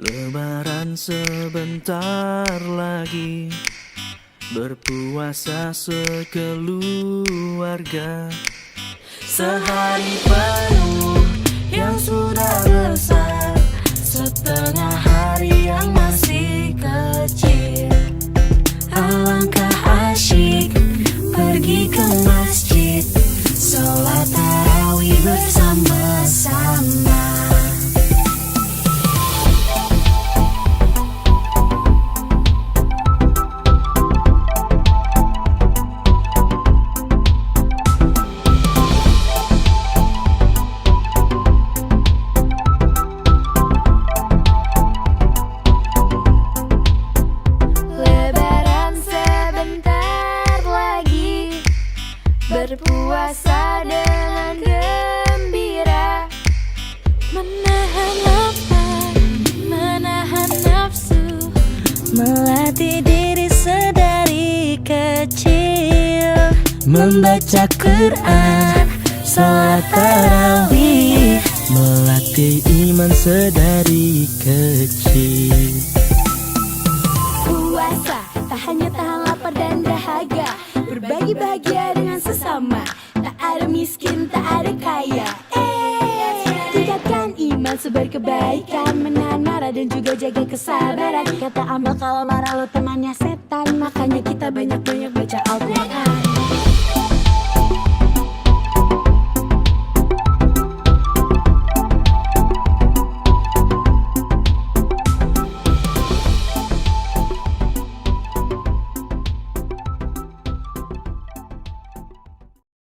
Lebaran sebentar lagi, berpuasa sekeluarga. Sehari penuh yang sudah besar, setengah hari yang masih kecil. Alangkah asyik pergi ke masjid, sholat tarawih bersama-sama. Berpuasa dengan gembira, menahan lapar, menahan nafsu, melatih diri sedari kecil, membaca Quran, sholat tarawih, melatih iman sedari kecil. Puasa tak hanya tahan lapar dan dahaga, berbagi bahagia dengan sesama. Tak ada miskin, tak ada kaya. Tingkatkan iman, sebar kebaikan, menahan marah dan juga jaga kesabaran. Kata Ambal, kalau marah lo temannya setan, makanya kita banyak-banyak